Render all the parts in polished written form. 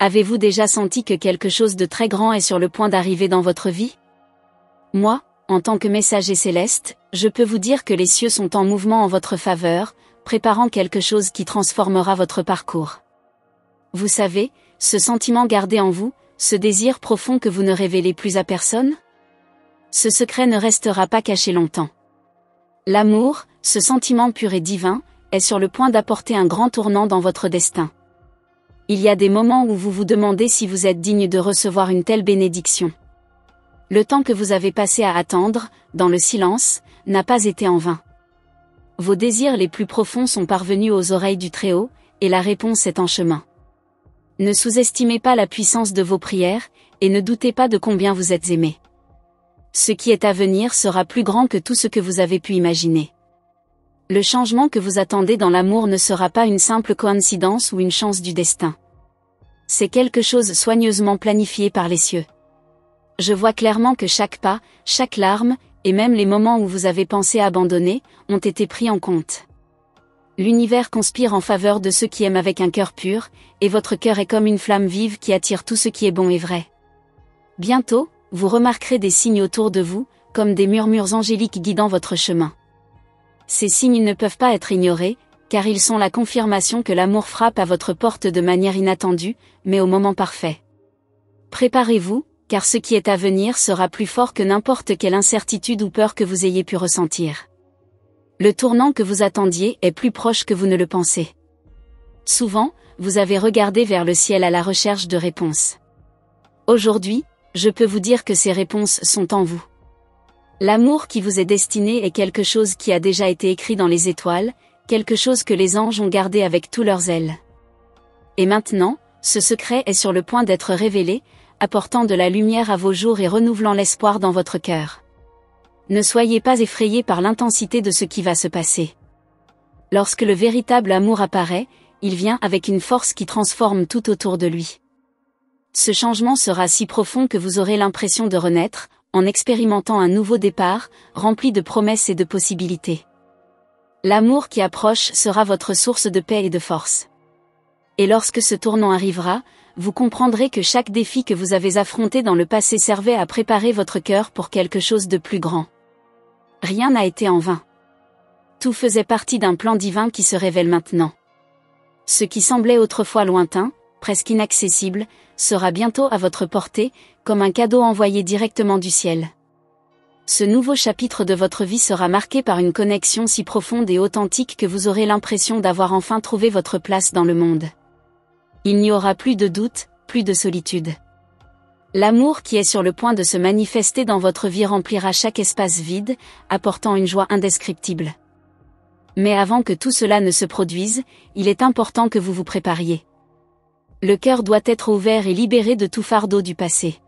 Avez-vous déjà senti que quelque chose de très grand est sur le point d'arriver dans votre vie? Moi, en tant que messager céleste, je peux vous dire que les cieux sont en mouvement en votre faveur, préparant quelque chose qui transformera votre parcours. Vous savez, ce sentiment gardé en vous, ce désir profond que vous ne révélez plus à personne? Ce secret ne restera pas caché longtemps. L'amour, ce sentiment pur et divin, est sur le point d'apporter un grand tournant dans votre destin. Il y a des moments où vous vous demandez si vous êtes digne de recevoir une telle bénédiction. Le temps que vous avez passé à attendre, dans le silence, n'a pas été en vain. Vos désirs les plus profonds sont parvenus aux oreilles du Très-Haut, et la réponse est en chemin. Ne sous-estimez pas la puissance de vos prières, et ne doutez pas de combien vous êtes aimé. Ce qui est à venir sera plus grand que tout ce que vous avez pu imaginer. Le changement que vous attendez dans l'amour ne sera pas une simple coïncidence ou une chance du destin. C'est quelque chose soigneusement planifié par les cieux. Je vois clairement que chaque pas, chaque larme, et même les moments où vous avez pensé abandonner, ont été pris en compte. L'univers conspire en faveur de ceux qui aiment avec un cœur pur, et votre cœur est comme une flamme vive qui attire tout ce qui est bon et vrai. Bientôt, vous remarquerez des signes autour de vous, comme des murmures angéliques guidant votre chemin. Ces signes ne peuvent pas être ignorés, car ils sont la confirmation que l'amour frappe à votre porte de manière inattendue, mais au moment parfait. Préparez-vous, car ce qui est à venir sera plus fort que n'importe quelle incertitude ou peur que vous ayez pu ressentir. Le tournant que vous attendiez est plus proche que vous ne le pensez. Souvent, vous avez regardé vers le ciel à la recherche de réponses. Aujourd'hui, je peux vous dire que ces réponses sont en vous. L'amour qui vous est destiné est quelque chose qui a déjà été écrit dans les étoiles, quelque chose que les anges ont gardé avec tous leurs ailes. Et maintenant, ce secret est sur le point d'être révélé, apportant de la lumière à vos jours et renouvelant l'espoir dans votre cœur. Ne soyez pas effrayés par l'intensité de ce qui va se passer. Lorsque le véritable amour apparaît, il vient avec une force qui transforme tout autour de lui. Ce changement sera si profond que vous aurez l'impression de renaître, en expérimentant un nouveau départ, rempli de promesses et de possibilités. L'amour qui approche sera votre source de paix et de force. Et lorsque ce tournant arrivera, vous comprendrez que chaque défi que vous avez affronté dans le passé servait à préparer votre cœur pour quelque chose de plus grand. Rien n'a été en vain. Tout faisait partie d'un plan divin qui se révèle maintenant. Ce qui semblait autrefois lointain, presque inaccessible, sera bientôt à votre portée, comme un cadeau envoyé directement du ciel. Ce nouveau chapitre de votre vie sera marqué par une connexion si profonde et authentique que vous aurez l'impression d'avoir enfin trouvé votre place dans le monde. Il n'y aura plus de doute, plus de solitude. L'amour qui est sur le point de se manifester dans votre vie remplira chaque espace vide, apportant une joie indescriptible. Mais avant que tout cela ne se produise, il est important que vous vous prépariez. Le cœur doit être ouvert et libéré de tout fardeau du passé.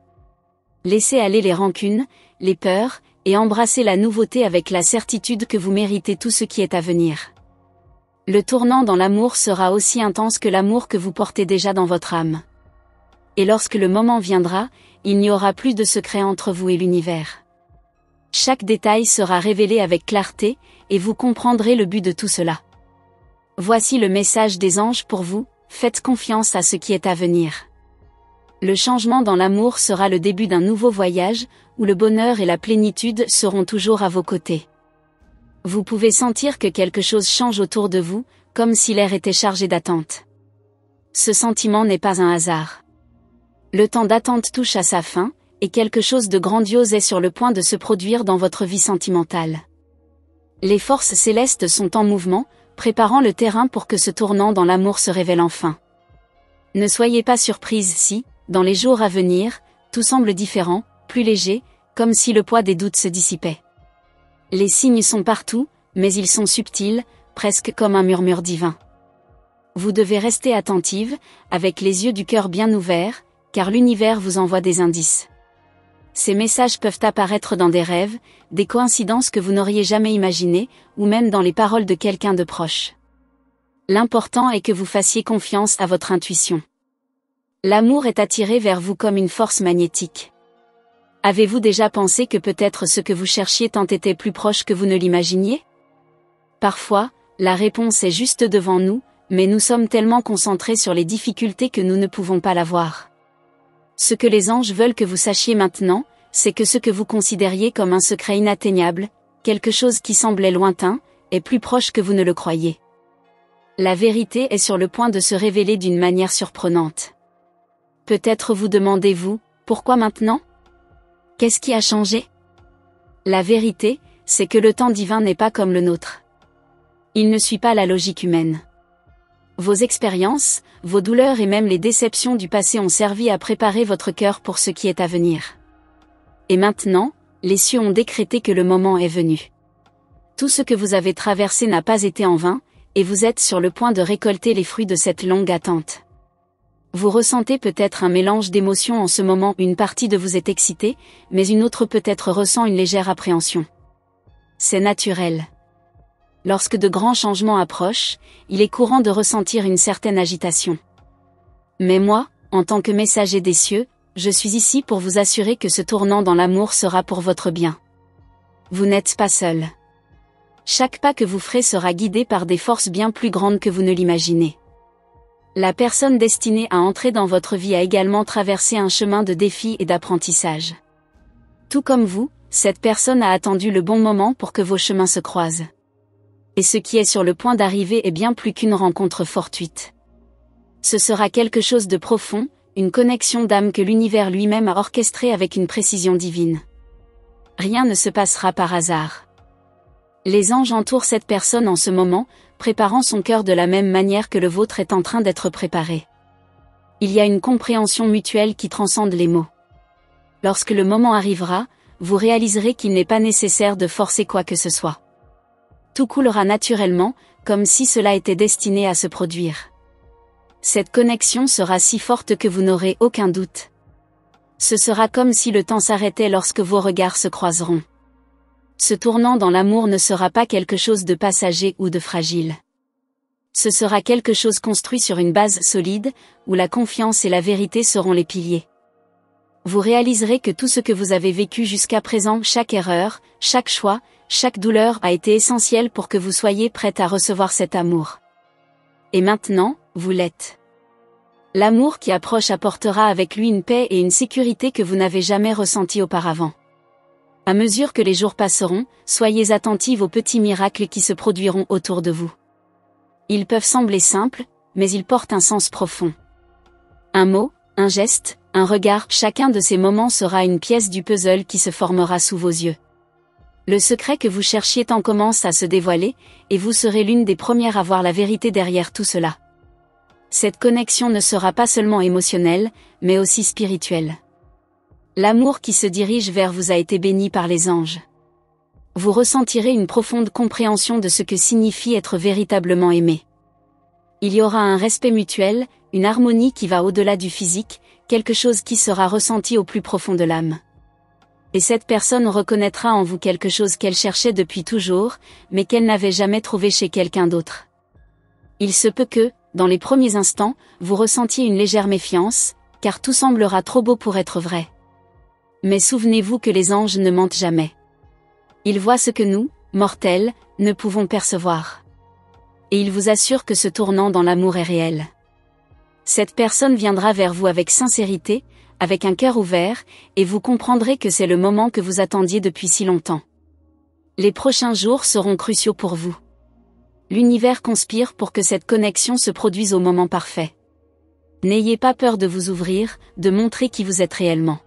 Laissez aller les rancunes, les peurs, et embrassez la nouveauté avec la certitude que vous méritez tout ce qui est à venir. Le tournant dans l'amour sera aussi intense que l'amour que vous portez déjà dans votre âme. Et lorsque le moment viendra, il n'y aura plus de secret entre vous et l'univers. Chaque détail sera révélé avec clarté, et vous comprendrez le but de tout cela. Voici le message des anges pour vous, faites confiance à ce qui est à venir. Le changement dans l'amour sera le début d'un nouveau voyage, où le bonheur et la plénitude seront toujours à vos côtés. Vous pouvez sentir que quelque chose change autour de vous, comme si l'air était chargé d'attente. Ce sentiment n'est pas un hasard. Le temps d'attente touche à sa fin, et quelque chose de grandiose est sur le point de se produire dans votre vie sentimentale. Les forces célestes sont en mouvement, préparant le terrain pour que ce tournant dans l'amour se révèle enfin. Ne soyez pas surprise si, dans les jours à venir, tout semble différent, plus léger, comme si le poids des doutes se dissipait. Les signes sont partout, mais ils sont subtils, presque comme un murmure divin. Vous devez rester attentive, avec les yeux du cœur bien ouverts, car l'univers vous envoie des indices. Ces messages peuvent apparaître dans des rêves, des coïncidences que vous n'auriez jamais imaginées, ou même dans les paroles de quelqu'un de proche. L'important est que vous fassiez confiance à votre intuition. L'amour est attiré vers vous comme une force magnétique. Avez-vous déjà pensé que peut-être ce que vous cherchiez tant était plus proche que vous ne l'imaginiez? Parfois, la réponse est juste devant nous, Mais nous sommes tellement concentrés sur les difficultés que nous ne pouvons pas la voir. Ce que les anges veulent que vous sachiez maintenant, c'est que ce que vous considériez comme un secret inatteignable, quelque chose qui semblait lointain, est plus proche que vous ne le croyez. La vérité est sur le point de se révéler d'une manière surprenante. Peut-être vous demandez-vous, pourquoi maintenant? Qu'est-ce qui a changé? La vérité, c'est que le temps divin n'est pas comme le nôtre. Il ne suit pas la logique humaine. Vos expériences, vos douleurs et même les déceptions du passé ont servi à préparer votre cœur pour ce qui est à venir. Et maintenant, les cieux ont décrété que le moment est venu. Tout ce que vous avez traversé n'a pas été en vain, et vous êtes sur le point de récolter les fruits de cette longue attente. Vous ressentez peut-être un mélange d'émotions en ce moment, une partie de vous est excitée, mais une autre peut-être ressent une légère appréhension. C'est naturel. Lorsque de grands changements approchent, il est courant de ressentir une certaine agitation. Mais moi, en tant que messager des cieux, je suis ici pour vous assurer que ce tournant dans l'amour sera pour votre bien. Vous n'êtes pas seul. Chaque pas que vous ferez sera guidé par des forces bien plus grandes que vous ne l'imaginez. La personne destinée à entrer dans votre vie a également traversé un chemin de défis et d'apprentissage. Tout comme vous, cette personne a attendu le bon moment pour que vos chemins se croisent. Et ce qui est sur le point d'arriver est bien plus qu'une rencontre fortuite. Ce sera quelque chose de profond, une connexion d'âme que l'univers lui-même a orchestrée avec une précision divine. Rien ne se passera par hasard. Les anges entourent cette personne en ce moment, préparant son cœur de la même manière que le vôtre est en train d'être préparé. Il y a une compréhension mutuelle qui transcende les mots. Lorsque le moment arrivera, vous réaliserez qu'il n'est pas nécessaire de forcer quoi que ce soit. Tout coulera naturellement, comme si cela était destiné à se produire. Cette connexion sera si forte que vous n'aurez aucun doute. Ce sera comme si le temps s'arrêtait lorsque vos regards se croiseront. Ce tournant dans l'amour ne sera pas quelque chose de passager ou de fragile. Ce sera quelque chose construit sur une base solide, où la confiance et la vérité seront les piliers. Vous réaliserez que tout ce que vous avez vécu jusqu'à présent, chaque erreur, chaque choix, chaque douleur a été essentiel pour que vous soyez prête à recevoir cet amour. Et maintenant, vous l'êtes. L'amour qui approche apportera avec lui une paix et une sécurité que vous n'avez jamais ressenties auparavant. À mesure que les jours passeront, soyez attentifs aux petits miracles qui se produiront autour de vous. Ils peuvent sembler simples, mais ils portent un sens profond. Un mot, un geste, un regard, chacun de ces moments sera une pièce du puzzle qui se formera sous vos yeux. Le secret que vous cherchiez tant commence à se dévoiler, et vous serez l'une des premières à voir la vérité derrière tout cela. Cette connexion ne sera pas seulement émotionnelle, mais aussi spirituelle. L'amour qui se dirige vers vous a été béni par les anges. Vous ressentirez une profonde compréhension de ce que signifie être véritablement aimé. Il y aura un respect mutuel, une harmonie qui va au-delà du physique, quelque chose qui sera ressenti au plus profond de l'âme. Et cette personne reconnaîtra en vous quelque chose qu'elle cherchait depuis toujours, mais qu'elle n'avait jamais trouvé chez quelqu'un d'autre. Il se peut que, dans les premiers instants, vous ressentiez une légère méfiance, car tout semblera trop beau pour être vrai. Mais souvenez-vous que les anges ne mentent jamais. Ils voient ce que nous, mortels, ne pouvons percevoir. Et ils vous assurent que ce tournant dans l'amour est réel. Cette personne viendra vers vous avec sincérité, avec un cœur ouvert, et vous comprendrez que c'est le moment que vous attendiez depuis si longtemps. Les prochains jours seront cruciaux pour vous. L'univers conspire pour que cette connexion se produise au moment parfait. N'ayez pas peur de vous ouvrir, de montrer qui vous êtes réellement.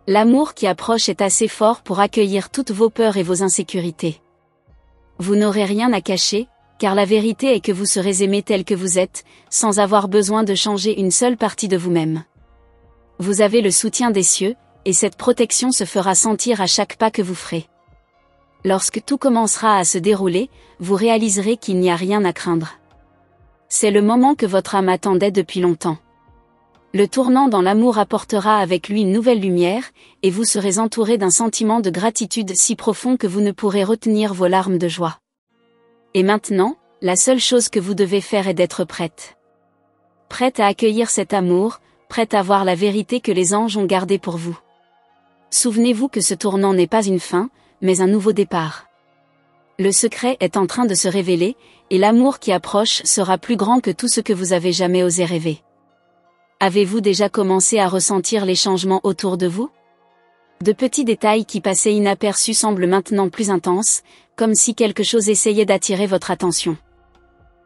L'amour qui approche est assez fort pour accueillir toutes vos peurs et vos insécurités. Vous n'aurez rien à cacher, car la vérité est que vous serez aimé tel que vous êtes, sans avoir besoin de changer une seule partie de vous-même. Vous avez le soutien des cieux, et cette protection se fera sentir à chaque pas que vous ferez. Lorsque tout commencera à se dérouler, vous réaliserez qu'il n'y a rien à craindre. C'est le moment que votre âme attendait depuis longtemps. Le tournant dans l'amour apportera avec lui une nouvelle lumière, et vous serez entouré d'un sentiment de gratitude si profond que vous ne pourrez retenir vos larmes de joie. Et maintenant, la seule chose que vous devez faire est d'être prête. Prête à accueillir cet amour, prête à voir la vérité que les anges ont gardée pour vous. Souvenez-vous que ce tournant n'est pas une fin, mais un nouveau départ. Le secret est en train de se révéler, et l'amour qui approche sera plus grand que tout ce que vous avez jamais osé rêver. Avez-vous déjà commencé à ressentir les changements autour de vous? De petits détails qui passaient inaperçus semblent maintenant plus intenses, comme si quelque chose essayait d'attirer votre attention.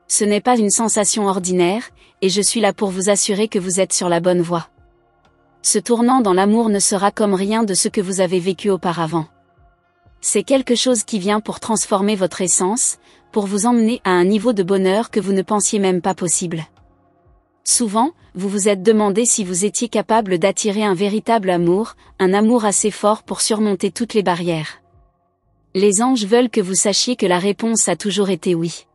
Ce n'est pas une sensation ordinaire, et je suis là pour vous assurer que vous êtes sur la bonne voie. Ce tournant dans l'amour ne sera comme rien de ce que vous avez vécu auparavant. C'est quelque chose qui vient pour transformer votre essence, pour vous emmener à un niveau de bonheur que vous ne pensiez même pas possible. Souvent, vous vous êtes demandé si vous étiez capable d'attirer un véritable amour, un amour assez fort pour surmonter toutes les barrières. Les anges veulent que vous sachiez que la réponse a toujours été oui.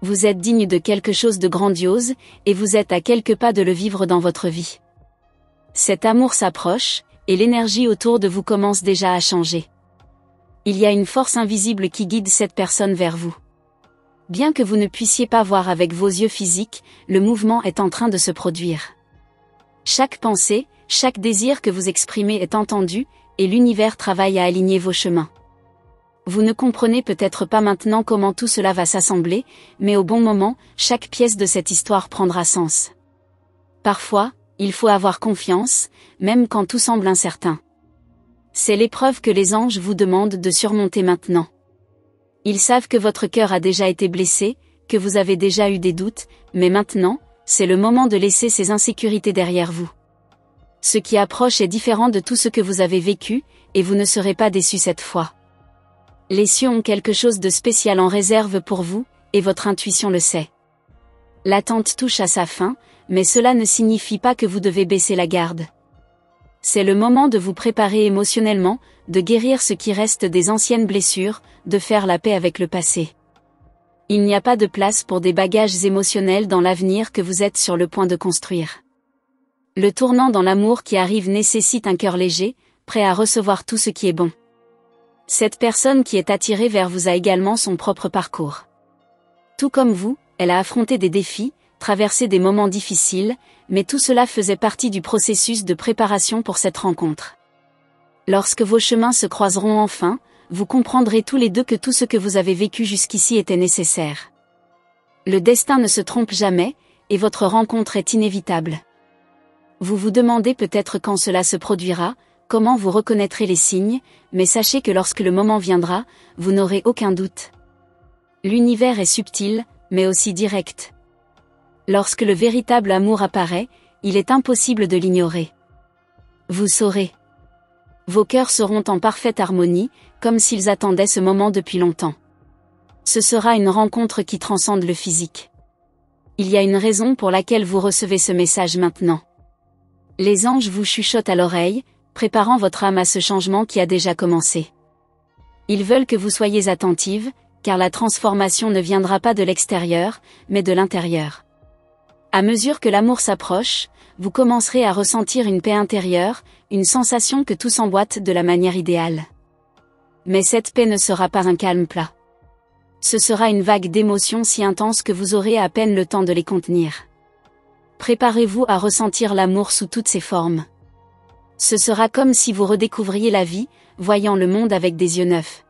Vous êtes digne de quelque chose de grandiose, et vous êtes à quelques pas de le vivre dans votre vie. Cet amour s'approche, et l'énergie autour de vous commence déjà à changer. Il y a une force invisible qui guide cette personne vers vous. Bien que vous ne puissiez pas voir avec vos yeux physiques, le mouvement est en train de se produire. Chaque pensée, chaque désir que vous exprimez est entendu, et l'univers travaille à aligner vos chemins. Vous ne comprenez peut-être pas maintenant comment tout cela va s'assembler, mais au bon moment, chaque pièce de cette histoire prendra sens. Parfois, il faut avoir confiance, même quand tout semble incertain. C'est l'épreuve que les anges vous demandent de surmonter maintenant. Ils savent que votre cœur a déjà été blessé, que vous avez déjà eu des doutes, mais maintenant, c'est le moment de laisser ces insécurités derrière vous. Ce qui approche est différent de tout ce que vous avez vécu, et vous ne serez pas déçus cette fois. Les cieux ont quelque chose de spécial en réserve pour vous, et votre intuition le sait. L'attente touche à sa fin, mais cela ne signifie pas que vous devez baisser la garde. C'est le moment de vous préparer émotionnellement, de guérir ce qui reste des anciennes blessures, de faire la paix avec le passé. Il n'y a pas de place pour des bagages émotionnels dans l'avenir que vous êtes sur le point de construire. Le tournant dans l'amour qui arrive nécessite un cœur léger, prêt à recevoir tout ce qui est bon. Cette personne qui est attirée vers vous a également son propre parcours. Tout comme vous, elle a affronté des défis, traversé des moments difficiles, mais tout cela faisait partie du processus de préparation pour cette rencontre. Lorsque vos chemins se croiseront enfin, vous comprendrez tous les deux que tout ce que vous avez vécu jusqu'ici était nécessaire. Le destin ne se trompe jamais, et votre rencontre est inévitable. Vous vous demandez peut-être quand cela se produira, comment vous reconnaîtrez les signes, mais sachez que lorsque le moment viendra, vous n'aurez aucun doute. L'univers est subtil, mais aussi direct. Lorsque le véritable amour apparaît, il est impossible de l'ignorer. Vous saurez. Vos cœurs seront en parfaite harmonie, comme s'ils attendaient ce moment depuis longtemps. Ce sera une rencontre qui transcende le physique. Il y a une raison pour laquelle vous recevez ce message maintenant. Les anges vous chuchotent à l'oreille, préparant votre âme à ce changement qui a déjà commencé. Ils veulent que vous soyez attentive, car la transformation ne viendra pas de l'extérieur, mais de l'intérieur. À mesure que l'amour s'approche, vous commencerez à ressentir une paix intérieure, une sensation que tout s'emboîte de la manière idéale. Mais cette paix ne sera pas un calme plat. Ce sera une vague d'émotions si intense que vous aurez à peine le temps de les contenir. Préparez-vous à ressentir l'amour sous toutes ses formes. Ce sera comme si vous redécouvriez la vie, voyant le monde avec des yeux neufs.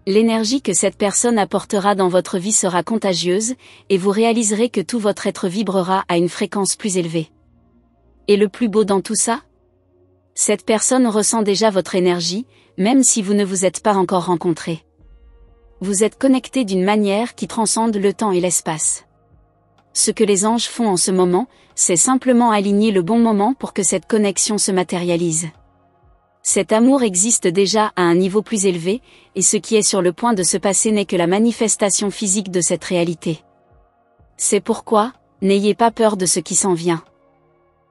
L'énergie que cette personne apportera dans votre vie sera contagieuse, et vous réaliserez que tout votre être vibrera à une fréquence plus élevée. Et le plus beau dans tout ça? Cette personne ressent déjà votre énergie, même si vous ne vous êtes pas encore rencontrés. Vous êtes connectés d'une manière qui transcende le temps et l'espace. Ce que les anges font en ce moment, c'est simplement aligner le bon moment pour que cette connexion se matérialise. Cet amour existe déjà à un niveau plus élevé, et ce qui est sur le point de se passer n'est que la manifestation physique de cette réalité. C'est pourquoi, n'ayez pas peur de ce qui s'en vient.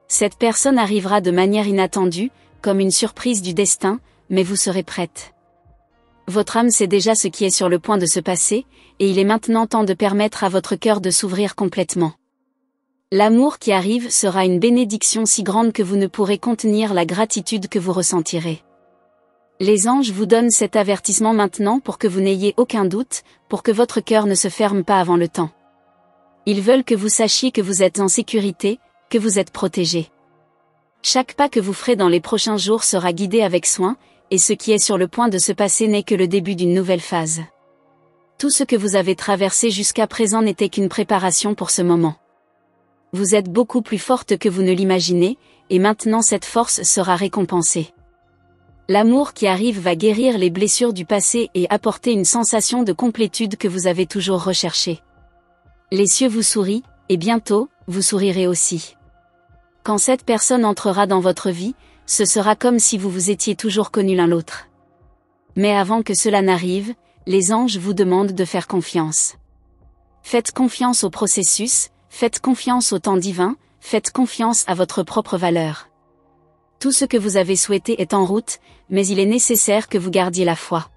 Cette personne arrivera de manière inattendue, comme une surprise du destin, mais vous serez prête. Votre âme sait déjà ce qui est sur le point de se passer, et il est maintenant temps de permettre à votre cœur de s'ouvrir complètement. L'amour qui arrive sera une bénédiction si grande que vous ne pourrez contenir la gratitude que vous ressentirez. Les anges vous donnent cet avertissement maintenant pour que vous n'ayez aucun doute, pour que votre cœur ne se ferme pas avant le temps. Ils veulent que vous sachiez que vous êtes en sécurité, que vous êtes protégé. Chaque pas que vous ferez dans les prochains jours sera guidé avec soin, et ce qui est sur le point de se passer n'est que le début d'une nouvelle phase. Tout ce que vous avez traversé jusqu'à présent n'était qu'une préparation pour ce moment. Vous êtes beaucoup plus forte que vous ne l'imaginez, et maintenant cette force sera récompensée. L'amour qui arrive va guérir les blessures du passé et apporter une sensation de complétude que vous avez toujours recherchée. Les cieux vous sourient, et bientôt, vous sourirez aussi. Quand cette personne entrera dans votre vie, ce sera comme si vous vous étiez toujours connus l'un l'autre. Mais avant que cela n'arrive, les anges vous demandent de faire confiance. Faites confiance au processus, faites confiance au temps divin, faites confiance à votre propre valeur. Tout ce que vous avez souhaité est en route, mais il est nécessaire que vous gardiez la foi.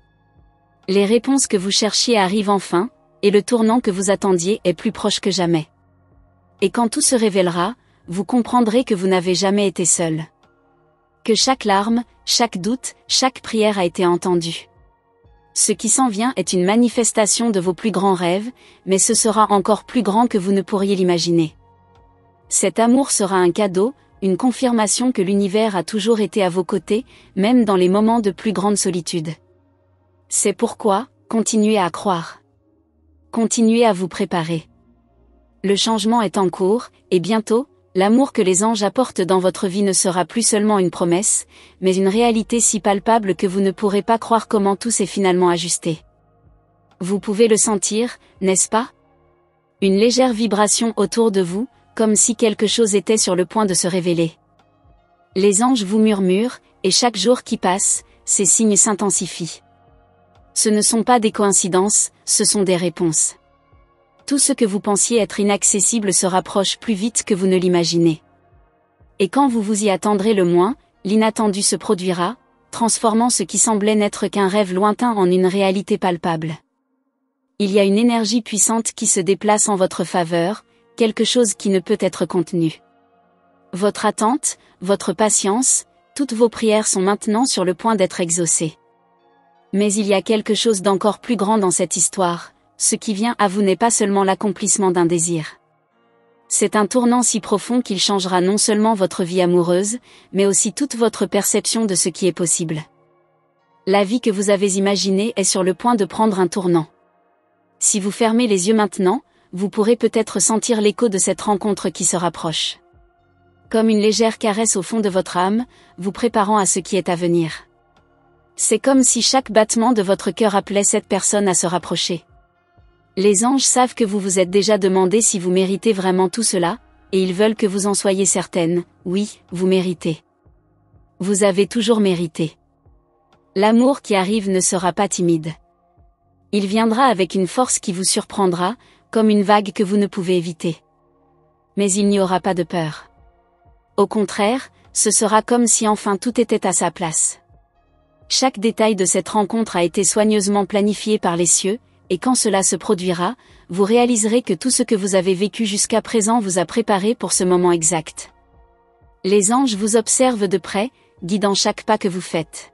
Les réponses que vous cherchiez arrivent enfin, et le tournant que vous attendiez est plus proche que jamais. Et quand tout se révélera, vous comprendrez que vous n'avez jamais été seul. Que chaque larme, chaque doute, chaque prière a été entendue. Ce qui s'en vient est une manifestation de vos plus grands rêves, mais ce sera encore plus grand que vous ne pourriez l'imaginer. Cet amour sera un cadeau, une confirmation que l'univers a toujours été à vos côtés, même dans les moments de plus grande solitude. C'est pourquoi, continuez à croire. Continuez à vous préparer. Le changement est en cours, et bientôt, l'amour que les anges apportent dans votre vie ne sera plus seulement une promesse, mais une réalité si palpable que vous ne pourrez pas croire comment tout s'est finalement ajusté. Vous pouvez le sentir, n'est-ce pas? Une légère vibration autour de vous, comme si quelque chose était sur le point de se révéler. Les anges vous murmurent, et chaque jour qui passe, ces signes s'intensifient. Ce ne sont pas des coïncidences, ce sont des réponses. Tout ce que vous pensiez être inaccessible se rapproche plus vite que vous ne l'imaginez. Et quand vous vous y attendrez le moins, l'inattendu se produira, transformant ce qui semblait n'être qu'un rêve lointain en une réalité palpable. Il y a une énergie puissante qui se déplace en votre faveur, quelque chose qui ne peut être contenu. Votre attente, votre patience, toutes vos prières sont maintenant sur le point d'être exaucées. Mais il y a quelque chose d'encore plus grand dans cette histoire. Ce qui vient à vous n'est pas seulement l'accomplissement d'un désir. C'est un tournant si profond qu'il changera non seulement votre vie amoureuse, mais aussi toute votre perception de ce qui est possible. La vie que vous avez imaginée est sur le point de prendre un tournant. Si vous fermez les yeux maintenant, vous pourrez peut-être sentir l'écho de cette rencontre qui se rapproche. Comme une légère caresse au fond de votre âme, vous préparant à ce qui est à venir. C'est comme si chaque battement de votre cœur appelait cette personne à se rapprocher. Les anges savent que vous vous êtes déjà demandé si vous méritez vraiment tout cela, et ils veulent que vous en soyez certaine, oui, vous méritez. Vous avez toujours mérité. L'amour qui arrive ne sera pas timide. Il viendra avec une force qui vous surprendra, comme une vague que vous ne pouvez éviter. Mais il n'y aura pas de peur. Au contraire, ce sera comme si enfin tout était à sa place. Chaque détail de cette rencontre a été soigneusement planifié par les cieux, et quand cela se produira, vous réaliserez que tout ce que vous avez vécu jusqu'à présent vous a préparé pour ce moment exact. Les anges vous observent de près, guidant chaque pas que vous faites.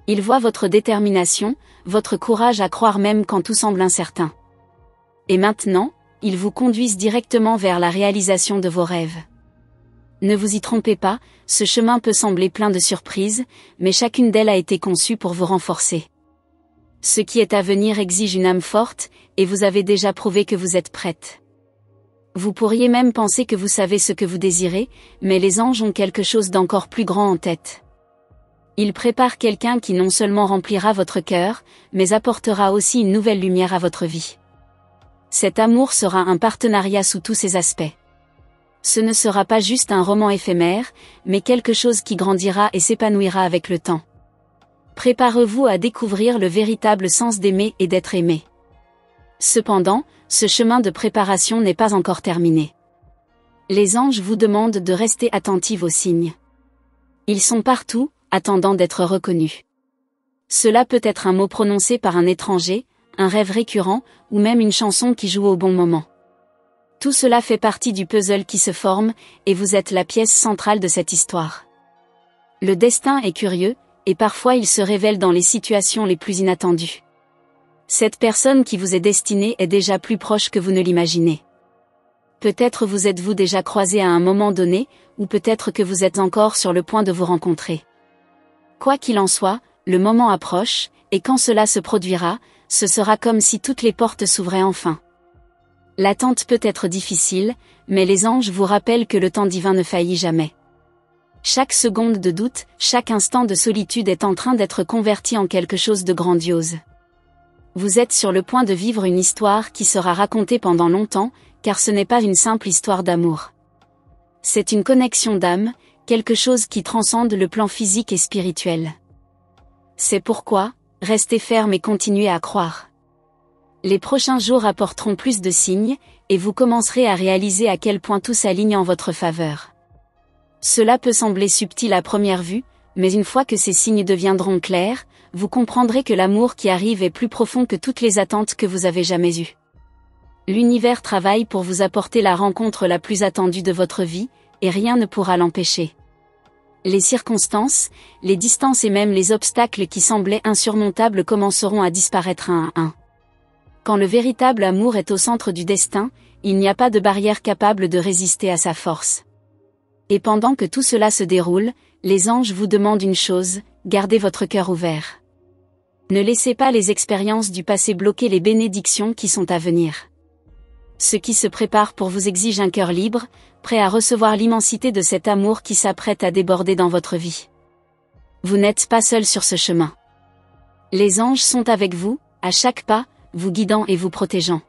Ils voient votre détermination, votre courage à croire même quand tout semble incertain. Et maintenant, ils vous conduisent directement vers la réalisation de vos rêves. Ne vous y trompez pas, ce chemin peut sembler plein de surprises, mais chacune d'elles a été conçue pour vous renforcer. Ce qui est à venir exige une âme forte, et vous avez déjà prouvé que vous êtes prête. Vous pourriez même penser que vous savez ce que vous désirez, mais les anges ont quelque chose d'encore plus grand en tête. Ils préparent quelqu'un qui non seulement remplira votre cœur, mais apportera aussi une nouvelle lumière à votre vie. Cet amour sera un partenariat sous tous ses aspects. Ce ne sera pas juste un roman éphémère, mais quelque chose qui grandira et s'épanouira avec le temps. Préparez-vous à découvrir le véritable sens d'aimer et d'être aimé. Cependant, ce chemin de préparation n'est pas encore terminé. Les anges vous demandent de rester attentive aux signes. Ils sont partout, attendant d'être reconnus. Cela peut être un mot prononcé par un étranger, un rêve récurrent, ou même une chanson qui joue au bon moment. Tout cela fait partie du puzzle qui se forme, et vous êtes la pièce centrale de cette histoire. Le destin est curieux, et parfois il se révèle dans les situations les plus inattendues. Cette personne qui vous est destinée est déjà plus proche que vous ne l'imaginez. Peut-être vous êtes-vous déjà croisé à un moment donné, ou peut-être que vous êtes encore sur le point de vous rencontrer. Quoi qu'il en soit, le moment approche, et quand cela se produira, ce sera comme si toutes les portes s'ouvraient enfin. L'attente peut être difficile, mais les anges vous rappellent que le temps divin ne faillit jamais. Chaque seconde de doute, chaque instant de solitude est en train d'être converti en quelque chose de grandiose. Vous êtes sur le point de vivre une histoire qui sera racontée pendant longtemps, car ce n'est pas une simple histoire d'amour. C'est une connexion d'âme, quelque chose qui transcende le plan physique et spirituel. C'est pourquoi, restez ferme et continuez à croire. Les prochains jours apporteront plus de signes, et vous commencerez à réaliser à quel point tout s'aligne en votre faveur. Cela peut sembler subtil à première vue, mais une fois que ces signes deviendront clairs, vous comprendrez que l'amour qui arrive est plus profond que toutes les attentes que vous avez jamais eues. L'univers travaille pour vous apporter la rencontre la plus attendue de votre vie, et rien ne pourra l'empêcher. Les circonstances, les distances et même les obstacles qui semblaient insurmontables commenceront à disparaître un à un. Quand le véritable amour est au centre du destin, il n'y a pas de barrière capable de résister à sa force. Et pendant que tout cela se déroule, les anges vous demandent une chose, gardez votre cœur ouvert. Ne laissez pas les expériences du passé bloquer les bénédictions qui sont à venir. Ce qui se prépare pour vous exige un cœur libre, prêt à recevoir l'immensité de cet amour qui s'apprête à déborder dans votre vie. Vous n'êtes pas seul sur ce chemin. Les anges sont avec vous, à chaque pas, vous guidant et vous protégeant.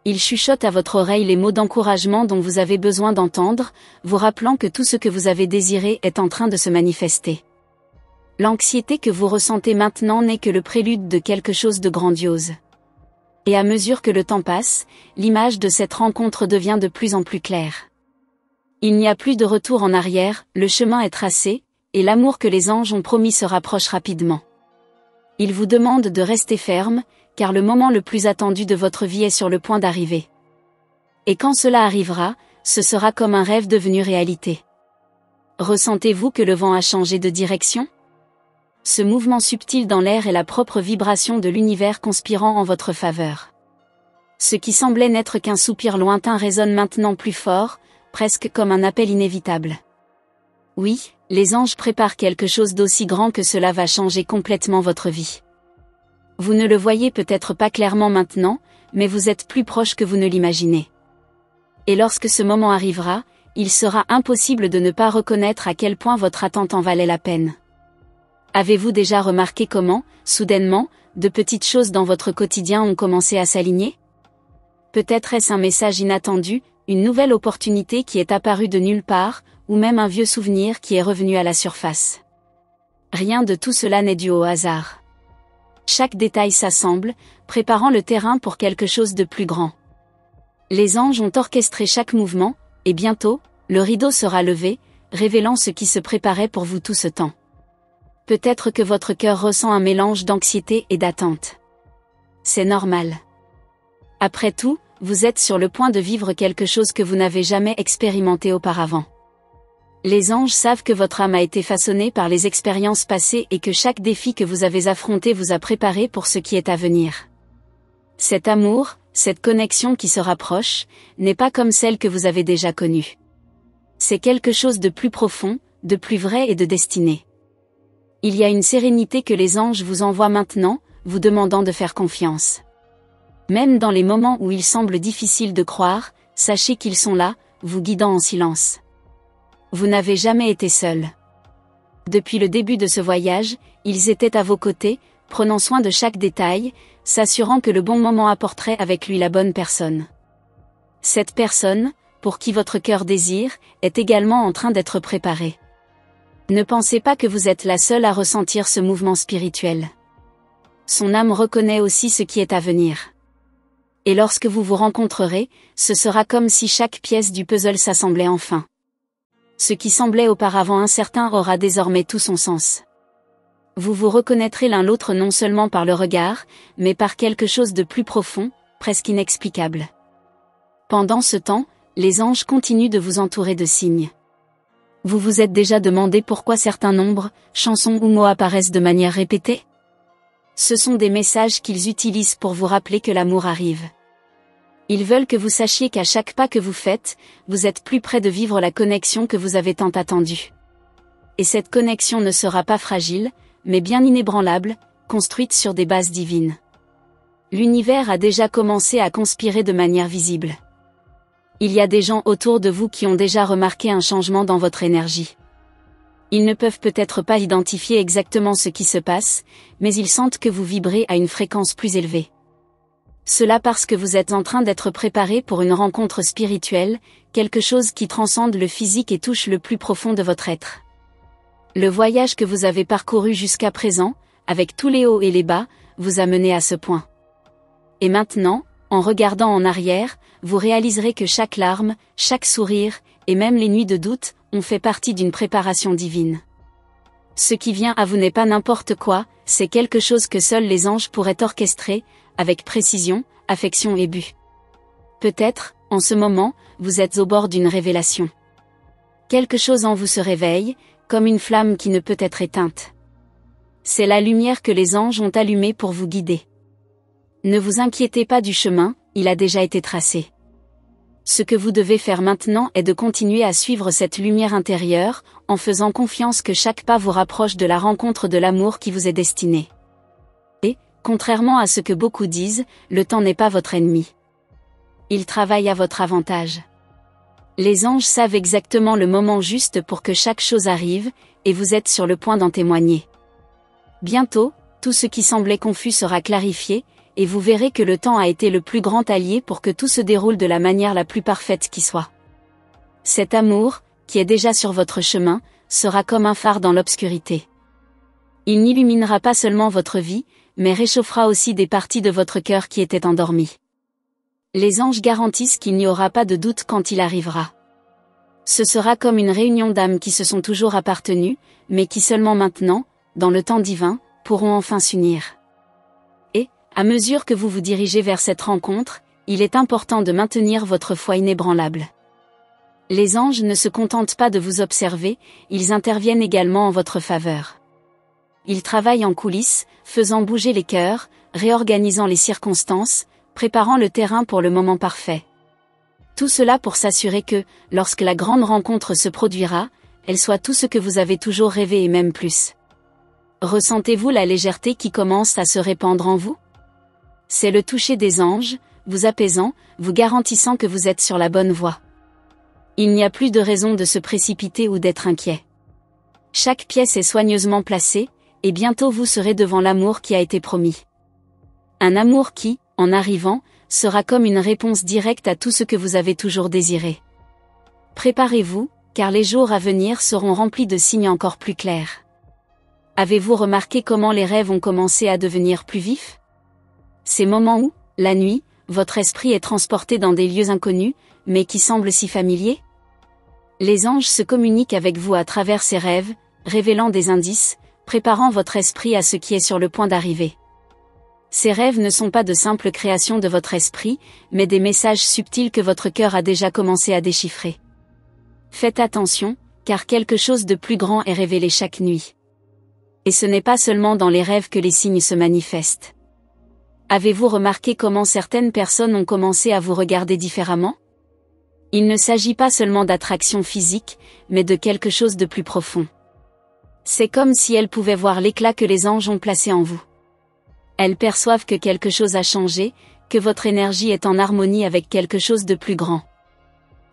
Ils chuchotent à votre oreille les mots d'encouragement dont vous avez besoin d'entendre, vous rappelant que tout ce que vous avez désiré est en train de se manifester. L'anxiété que vous ressentez maintenant n'est que le prélude de quelque chose de grandiose. Et à mesure que le temps passe, l'image de cette rencontre devient de plus en plus claire. Il n'y a plus de retour en arrière, le chemin est tracé, et l'amour que les anges ont promis se rapproche rapidement. Ils vous demandent de rester ferme, car le moment le plus attendu de votre vie est sur le point d'arriver. Et quand cela arrivera, ce sera comme un rêve devenu réalité. Ressentez-vous que le vent a changé de direction ? Ce mouvement subtil dans l'air est la propre vibration de l'univers conspirant en votre faveur. Ce qui semblait n'être qu'un soupir lointain résonne maintenant plus fort, presque comme un appel inévitable. Oui, les anges préparent quelque chose d'aussi grand que cela va changer complètement votre vie. Vous ne le voyez peut-être pas clairement maintenant, mais vous êtes plus proche que vous ne l'imaginez. Et lorsque ce moment arrivera, il sera impossible de ne pas reconnaître à quel point votre attente en valait la peine. Avez-vous déjà remarqué comment, soudainement, de petites choses dans votre quotidien ont commencé à s'aligner ? Peut-être est-ce un message inattendu, une nouvelle opportunité qui est apparue de nulle part, ou même un vieux souvenir qui est revenu à la surface. Rien de tout cela n'est dû au hasard. Chaque détail s'assemble, préparant le terrain pour quelque chose de plus grand. Les anges ont orchestré chaque mouvement, et bientôt, le rideau sera levé, révélant ce qui se préparait pour vous tout ce temps. Peut-être que votre cœur ressent un mélange d'anxiété et d'attente. C'est normal. Après tout, vous êtes sur le point de vivre quelque chose que vous n'avez jamais expérimenté auparavant. Les anges savent que votre âme a été façonnée par les expériences passées et que chaque défi que vous avez affronté vous a préparé pour ce qui est à venir. Cet amour, cette connexion qui se rapproche, n'est pas comme celle que vous avez déjà connue. C'est quelque chose de plus profond, de plus vrai et de destiné. Il y a une sérénité que les anges vous envoient maintenant, vous demandant de faire confiance. Même dans les moments où il semble difficile de croire, sachez qu'ils sont là, vous guidant en silence. Vous n'avez jamais été seul. Depuis le début de ce voyage, ils étaient à vos côtés, prenant soin de chaque détail, s'assurant que le bon moment apporterait avec lui la bonne personne. Cette personne, pour qui votre cœur désire, est également en train d'être préparée. Ne pensez pas que vous êtes la seule à ressentir ce mouvement spirituel. Son âme reconnaît aussi ce qui est à venir. Et lorsque vous vous rencontrerez, ce sera comme si chaque pièce du puzzle s'assemblait enfin. Ce qui semblait auparavant incertain aura désormais tout son sens. Vous vous reconnaîtrez l'un l'autre non seulement par le regard, mais par quelque chose de plus profond, presque inexplicable. Pendant ce temps, les anges continuent de vous entourer de signes. Vous vous êtes déjà demandé pourquoi certains nombres, chansons ou mots apparaissent de manière répétée ? Ce sont des messages qu'ils utilisent pour vous rappeler que l'amour arrive. Ils veulent que vous sachiez qu'à chaque pas que vous faites, vous êtes plus près de vivre la connexion que vous avez tant attendue. Et cette connexion ne sera pas fragile, mais bien inébranlable, construite sur des bases divines. L'univers a déjà commencé à conspirer de manière visible. Il y a des gens autour de vous qui ont déjà remarqué un changement dans votre énergie. Ils ne peuvent peut-être pas identifier exactement ce qui se passe, mais ils sentent que vous vibrez à une fréquence plus élevée. Cela parce que vous êtes en train d'être préparé pour une rencontre spirituelle, quelque chose qui transcende le physique et touche le plus profond de votre être. Le voyage que vous avez parcouru jusqu'à présent, avec tous les hauts et les bas, vous a mené à ce point. Et maintenant, en regardant en arrière, vous réaliserez que chaque larme, chaque sourire, et même les nuits de doute, ont fait partie d'une préparation divine. Ce qui vient à vous n'est pas n'importe quoi, c'est quelque chose que seuls les anges pourraient orchestrer, avec précision, affection et but. Peut-être, en ce moment, vous êtes au bord d'une révélation. Quelque chose en vous se réveille, comme une flamme qui ne peut être éteinte. C'est la lumière que les anges ont allumée pour vous guider. Ne vous inquiétez pas du chemin, il a déjà été tracé. Ce que vous devez faire maintenant est de continuer à suivre cette lumière intérieure, en faisant confiance que chaque pas vous rapproche de la rencontre de l'amour qui vous est destiné. Et, contrairement à ce que beaucoup disent, le temps n'est pas votre ennemi. Il travaille à votre avantage. Les anges savent exactement le moment juste pour que chaque chose arrive, et vous êtes sur le point d'en témoigner. Bientôt, tout ce qui semblait confus sera clarifié, et vous verrez que le temps a été le plus grand allié pour que tout se déroule de la manière la plus parfaite qui soit. Cet amour, qui est déjà sur votre chemin, sera comme un phare dans l'obscurité. Il n'illuminera pas seulement votre vie, mais réchauffera aussi des parties de votre cœur qui étaient endormies. Les anges garantissent qu'il n'y aura pas de doute quand il arrivera. Ce sera comme une réunion d'âmes qui se sont toujours appartenues, mais qui seulement maintenant, dans le temps divin, pourront enfin s'unir. À mesure que vous vous dirigez vers cette rencontre, il est important de maintenir votre foi inébranlable. Les anges ne se contentent pas de vous observer, ils interviennent également en votre faveur. Ils travaillent en coulisses, faisant bouger les cœurs, réorganisant les circonstances, préparant le terrain pour le moment parfait. Tout cela pour s'assurer que, lorsque la grande rencontre se produira, elle soit tout ce que vous avez toujours rêvé et même plus. Ressentez-vous la légèreté qui commence à se répandre en vous ? C'est le toucher des anges, vous apaisant, vous garantissant que vous êtes sur la bonne voie. Il n'y a plus de raison de se précipiter ou d'être inquiet. Chaque pièce est soigneusement placée, et bientôt vous serez devant l'amour qui a été promis. Un amour qui, en arrivant, sera comme une réponse directe à tout ce que vous avez toujours désiré. Préparez-vous, car les jours à venir seront remplis de signes encore plus clairs. Avez-vous remarqué comment les rêves ont commencé à devenir plus vifs ? Ces moments où, la nuit, votre esprit est transporté dans des lieux inconnus, mais qui semblent si familiers ? Les anges se communiquent avec vous à travers ces rêves, révélant des indices, préparant votre esprit à ce qui est sur le point d'arriver. Ces rêves ne sont pas de simples créations de votre esprit, mais des messages subtils que votre cœur a déjà commencé à déchiffrer. Faites attention, car quelque chose de plus grand est révélé chaque nuit. Et ce n'est pas seulement dans les rêves que les signes se manifestent. Avez-vous remarqué comment certaines personnes ont commencé à vous regarder différemment ? Il ne s'agit pas seulement d'attraction physique, mais de quelque chose de plus profond. C'est comme si elles pouvaient voir l'éclat que les anges ont placé en vous. Elles perçoivent que quelque chose a changé, que votre énergie est en harmonie avec quelque chose de plus grand.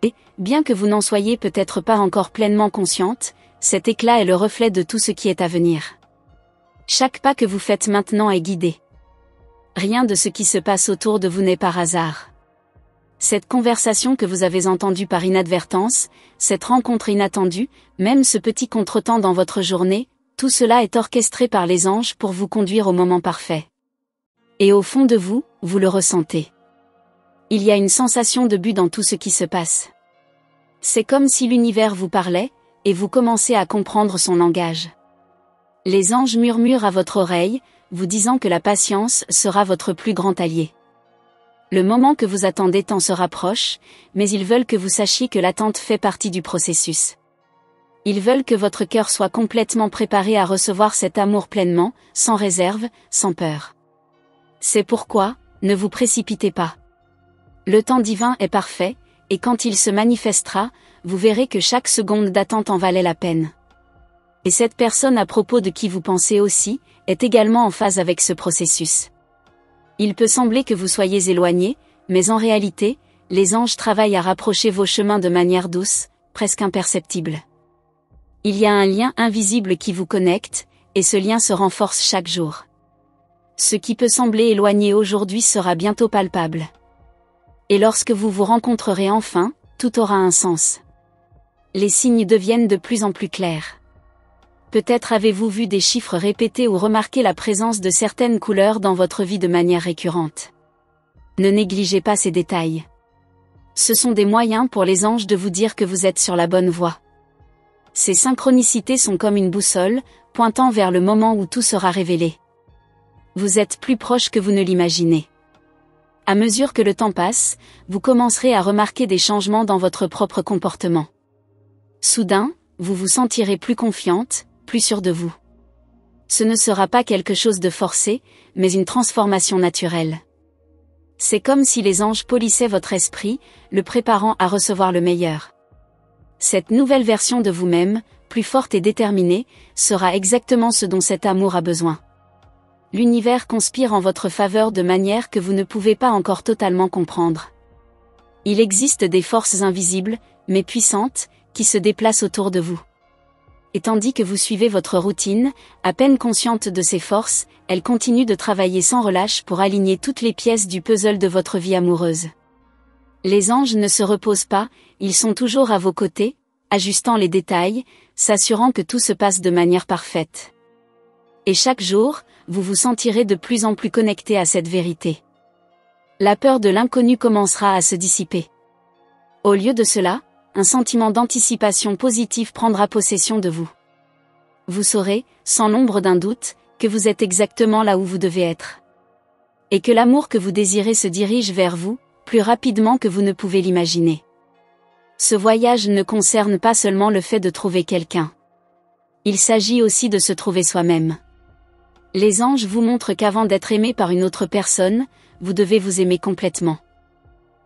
Et, bien que vous n'en soyez peut-être pas encore pleinement consciente, cet éclat est le reflet de tout ce qui est à venir. Chaque pas que vous faites maintenant est guidé. Rien de ce qui se passe autour de vous n'est par hasard. Cette conversation que vous avez entendue par inadvertance, cette rencontre inattendue, même ce petit contretemps dans votre journée, tout cela est orchestré par les anges pour vous conduire au moment parfait. Et au fond de vous, vous le ressentez. Il y a une sensation de but dans tout ce qui se passe. C'est comme si l'univers vous parlait, et vous commencez à comprendre son langage. Les anges murmurent à votre oreille, vous disant que la patience sera votre plus grand allié. Le moment que vous attendez tant se rapproche, mais ils veulent que vous sachiez que l'attente fait partie du processus. Ils veulent que votre cœur soit complètement préparé à recevoir cet amour pleinement, sans réserve, sans peur. C'est pourquoi, ne vous précipitez pas. Le temps divin est parfait, et quand il se manifestera, vous verrez que chaque seconde d'attente en valait la peine. Et cette personne à propos de qui vous pensez aussi, est également en phase avec ce processus. Il peut sembler que vous soyez éloigné, mais en réalité, les anges travaillent à rapprocher vos chemins de manière douce, presque imperceptible. Il y a un lien invisible qui vous connecte, et ce lien se renforce chaque jour. Ce qui peut sembler éloigné aujourd'hui sera bientôt palpable. Et lorsque vous vous rencontrerez enfin, tout aura un sens. Les signes deviennent de plus en plus clairs. Peut-être avez-vous vu des chiffres répétés ou remarqué la présence de certaines couleurs dans votre vie de manière récurrente. Ne négligez pas ces détails. Ce sont des moyens pour les anges de vous dire que vous êtes sur la bonne voie. Ces synchronicités sont comme une boussole, pointant vers le moment où tout sera révélé. Vous êtes plus proche que vous ne l'imaginez. À mesure que le temps passe, vous commencerez à remarquer des changements dans votre propre comportement. Soudain, vous vous sentirez plus confiante, plus sûre de vous. Ce ne sera pas quelque chose de forcé, mais une transformation naturelle. C'est comme si les anges polissaient votre esprit, le préparant à recevoir le meilleur. Cette nouvelle version de vous-même, plus forte et déterminée, sera exactement ce dont cet amour a besoin. L'univers conspire en votre faveur de manière que vous ne pouvez pas encore totalement comprendre. Il existe des forces invisibles, mais puissantes, qui se déplacent autour de vous. Et tandis que vous suivez votre routine, à peine consciente de ces forces, elles continuent de travailler sans relâche pour aligner toutes les pièces du puzzle de votre vie amoureuse. Les anges ne se reposent pas, ils sont toujours à vos côtés, ajustant les détails, s'assurant que tout se passe de manière parfaite. Et chaque jour, vous vous sentirez de plus en plus connecté à cette vérité. La peur de l'inconnu commencera à se dissiper. Au lieu de cela, un sentiment d'anticipation positive prendra possession de vous. Vous saurez, sans l'ombre d'un doute, que vous êtes exactement là où vous devez être. Et que l'amour que vous désirez se dirige vers vous, plus rapidement que vous ne pouvez l'imaginer. Ce voyage ne concerne pas seulement le fait de trouver quelqu'un. Il s'agit aussi de se trouver soi-même. Les anges vous montrent qu'avant d'être aimé par une autre personne, vous devez vous aimer complètement.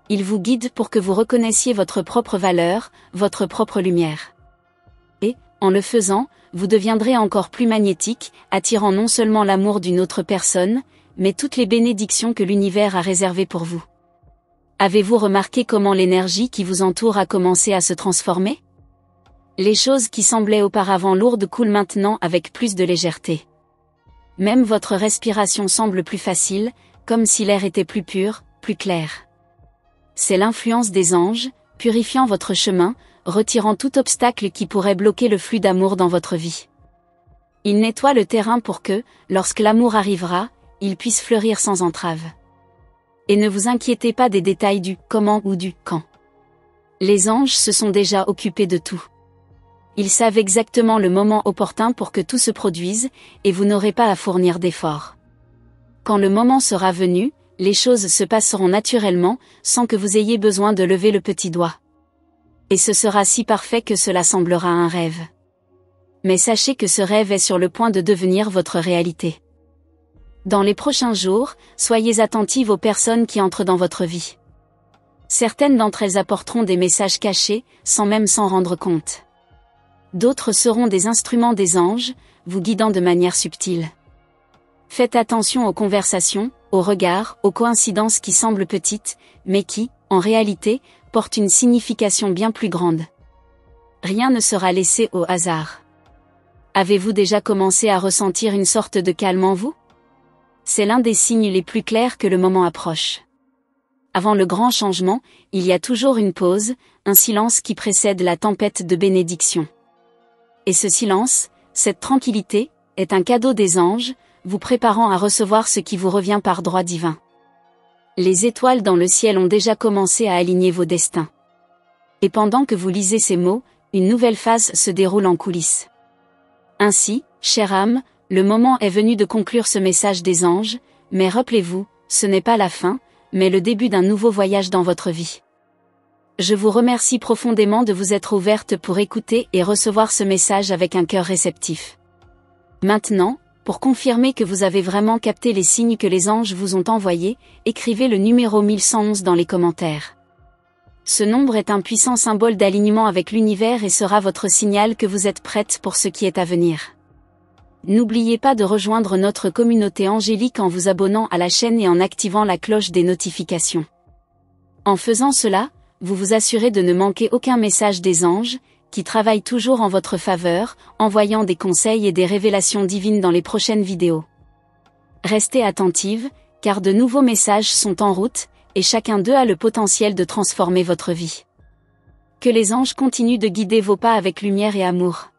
Ils vous guident pour que vous reconnaissiez votre propre valeur, votre propre lumière. Et, en le faisant, vous deviendrez encore plus magnétique, attirant non seulement l'amour d'une autre personne, mais toutes les bénédictions que l'univers a réservées pour vous. Avez-vous remarqué comment l'énergie qui vous entoure a commencé à se transformer? Les choses qui semblaient auparavant lourdes coulent maintenant avec plus de légèreté. Même votre respiration semble plus facile, comme si l'air était plus pur, plus clair. C'est l'influence des anges, purifiant votre chemin, retirant tout obstacle qui pourrait bloquer le flux d'amour dans votre vie. Ils nettoient le terrain pour que, lorsque l'amour arrivera, il puisse fleurir sans entrave. Et ne vous inquiétez pas des détails du comment ou du quand. Les anges se sont déjà occupés de tout. Ils savent exactement le moment opportun pour que tout se produise, et vous n'aurez pas à fournir d'efforts. Quand le moment sera venu, les choses se passeront naturellement, sans que vous ayez besoin de lever le petit doigt. Et ce sera si parfait que cela semblera un rêve. Mais sachez que ce rêve est sur le point de devenir votre réalité. Dans les prochains jours, soyez attentive aux personnes qui entrent dans votre vie. Certaines d'entre elles apporteront des messages cachés, sans même s'en rendre compte. D'autres seront des instruments des anges, vous guidant de manière subtile. Faites attention aux conversations, aux regards, aux coïncidences qui semblent petites, mais qui, en réalité, portent une signification bien plus grande. Rien ne sera laissé au hasard. Avez-vous déjà commencé à ressentir une sorte de calme en vous? C'est l'un des signes les plus clairs que le moment approche. Avant le grand changement, il y a toujours une pause, un silence qui précède la tempête de bénédiction. Et ce silence, cette tranquillité, est un cadeau des anges, vous préparant à recevoir ce qui vous revient par droit divin. Les étoiles dans le ciel ont déjà commencé à aligner vos destins. Et pendant que vous lisez ces mots, une nouvelle phase se déroule en coulisses. Ainsi, chère âme, le moment est venu de conclure ce message des anges, mais rappelez-vous, ce n'est pas la fin, mais le début d'un nouveau voyage dans votre vie. Je vous remercie profondément de vous être ouverte pour écouter et recevoir ce message avec un cœur réceptif. Maintenant, pour confirmer que vous avez vraiment capté les signes que les anges vous ont envoyés, écrivez le numéro 1111 dans les commentaires. Ce nombre est un puissant symbole d'alignement avec l'univers et sera votre signal que vous êtes prête pour ce qui est à venir. N'oubliez pas de rejoindre notre communauté angélique en vous abonnant à la chaîne et en activant la cloche des notifications. En faisant cela, vous vous assurez de ne manquer aucun message des anges, qui travaillent toujours en votre faveur, envoyant des conseils et des révélations divines dans les prochaines vidéos. Restez attentive, car de nouveaux messages sont en route, et chacun d'eux a le potentiel de transformer votre vie. Que les anges continuent de guider vos pas avec lumière et amour.